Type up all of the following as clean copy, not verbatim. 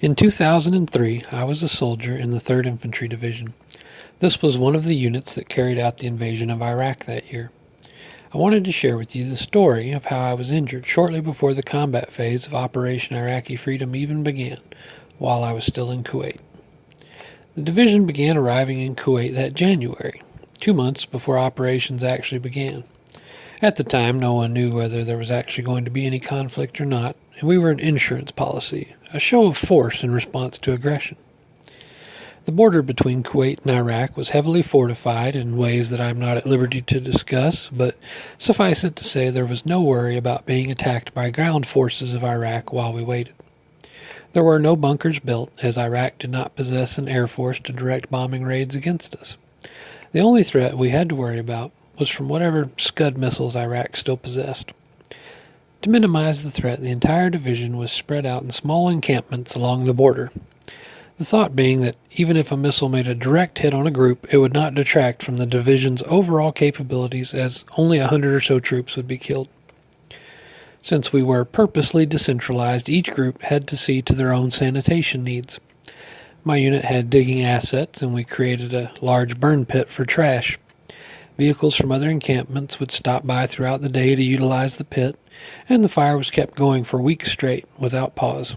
In 2003, I was a soldier in the 3rd Infantry Division. This was one of the units that carried out the invasion of Iraq that year. I wanted to share with you the story of how I was injured shortly before the combat phase of Operation Iraqi Freedom even began, while I was still in Kuwait. The division began arriving in Kuwait that January, 2 months before operations actually began. At the time, no one knew whether there was actually going to be any conflict or not, and we were an insurance policy, a show of force in response to aggression. The border between Kuwait and Iraq was heavily fortified in ways that I'm not at liberty to discuss, but suffice it to say there was no worry about being attacked by ground forces of Iraq while we waited. There were no bunkers built, as Iraq did not possess an air force to direct bombing raids against us. The only threat we had to worry about was from whatever Scud missiles Iraq still possessed. To minimize the threat, the entire division was spread out in small encampments along the border. The thought being that even if a missile made a direct hit on a group, it would not detract from the division's overall capabilities, as only 100 or so troops would be killed. Since we were purposely decentralized, each group had to see to their own sanitation needs. My unit had digging assets, and we created a large burn pit for trash. Vehicles from other encampments would stop by throughout the day to utilize the pit, and the fire was kept going for weeks straight without pause.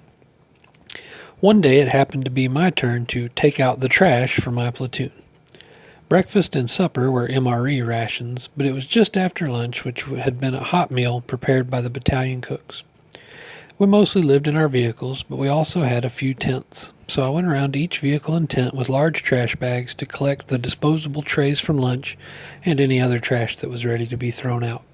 One day it happened to be my turn to take out the trash for my platoon. Breakfast and supper were MRE rations, but it was just after lunch, which had been a hot meal prepared by the battalion cooks. We mostly lived in our vehicles, but we also had a few tents, so I went around to each vehicle and tent with large trash bags to collect the disposable trays from lunch and any other trash that was ready to be thrown out.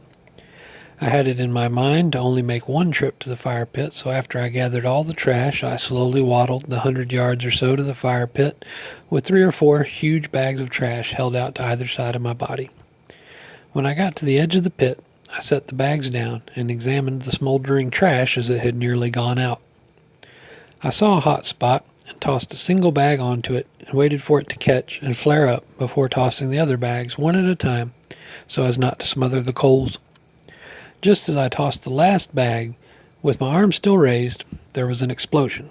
I had it in my mind to only make one trip to the fire pit, so after I gathered all the trash, I slowly waddled the 100 yards or so to the fire pit with 3 or 4 huge bags of trash held out to either side of my body. When I got to the edge of the pit, I set the bags down and examined the smoldering trash as it had nearly gone out. I saw a hot spot and tossed a single bag onto it and waited for it to catch and flare up before tossing the other bags one at a time so as not to smother the coals. Just as I tossed the last bag, with my arm still raised, there was an explosion.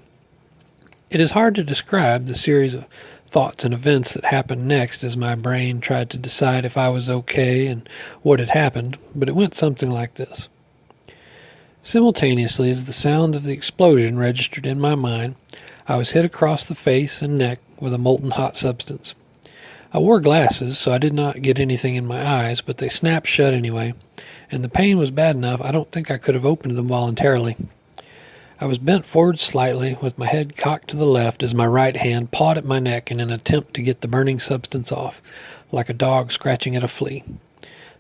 It is hard to describe the series of thoughts and events that happened next as my brain tried to decide if I was okay and what had happened, but it went something like this. Simultaneously as the sounds of the explosion registered in my mind, I was hit across the face and neck with a molten hot substance. I wore glasses, so I did not get anything in my eyes, but they snapped shut anyway, and the pain was bad enough I don't think I could have opened them voluntarily. I was bent forward slightly, with my head cocked to the left as my right hand pawed at my neck in an attempt to get the burning substance off, like a dog scratching at a flea.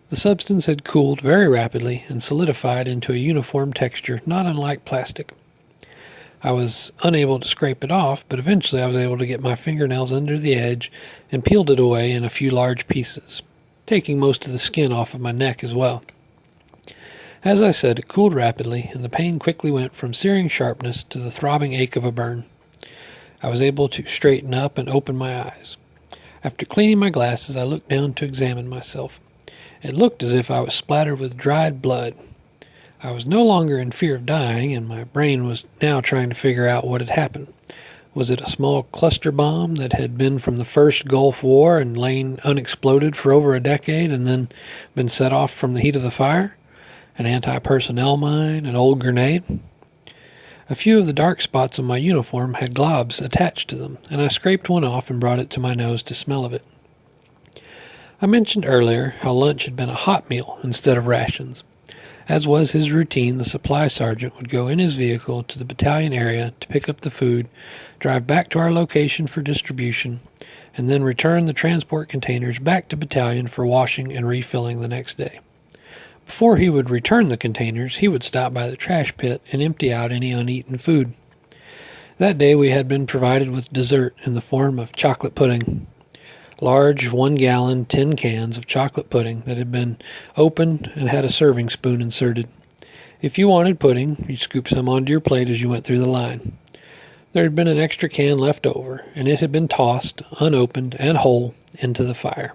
The substance had cooled very rapidly and solidified into a uniform texture not unlike plastic. I was unable to scrape it off, but eventually I was able to get my fingernails under the edge and peeled it away in a few large pieces, taking most of the skin off of my neck as well. As I said, it cooled rapidly, and the pain quickly went from searing sharpness to the throbbing ache of a burn. I was able to straighten up and open my eyes. After cleaning my glasses, I looked down to examine myself. It looked as if I was splattered with dried blood. I was no longer in fear of dying, and my brain was now trying to figure out what had happened. Was it a small cluster bomb that had been from the first Gulf War and lain unexploded for over a decade and then been set off from the heat of the fire? An anti-personnel mine? An old grenade? A few of the dark spots on my uniform had globs attached to them, and I scraped one off and brought it to my nose to smell of it. I mentioned earlier how lunch had been a hot meal instead of rations. As was his routine, the supply sergeant would go in his vehicle to the battalion area to pick up the food, drive back to our location for distribution, and then return the transport containers back to battalion for washing and refilling the next day. Before he would return the containers, he would stop by the trash pit and empty out any uneaten food. That day we had been provided with dessert in the form of chocolate pudding. Large 1-gallon tin cans of chocolate pudding that had been opened and had a serving spoon inserted. If you wanted pudding, you scooped some onto your plate as you went through the line. There had been an extra can left over, and it had been tossed, unopened and whole, into the fire.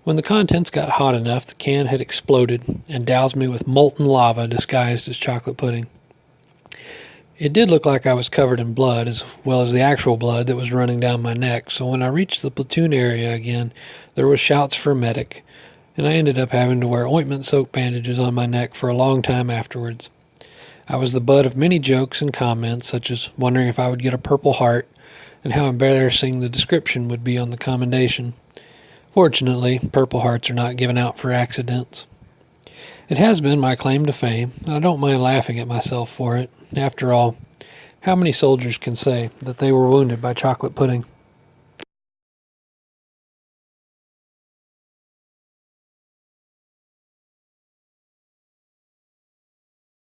When the contents got hot enough, the can had exploded and doused me with molten lava disguised as chocolate pudding. It did look like I was covered in blood, as well as the actual blood that was running down my neck, so when I reached the platoon area again, there was shouts for a medic, and I ended up having to wear ointment-soaked bandages on my neck for a long time afterwards. I was the butt of many jokes and comments, such as wondering if I would get a Purple Heart, and how embarrassing the description would be on the commendation. Fortunately, Purple Hearts are not given out for accidents. It has been my claim to fame, and I don't mind laughing at myself for it. After all, how many soldiers can say that they were wounded by chocolate pudding?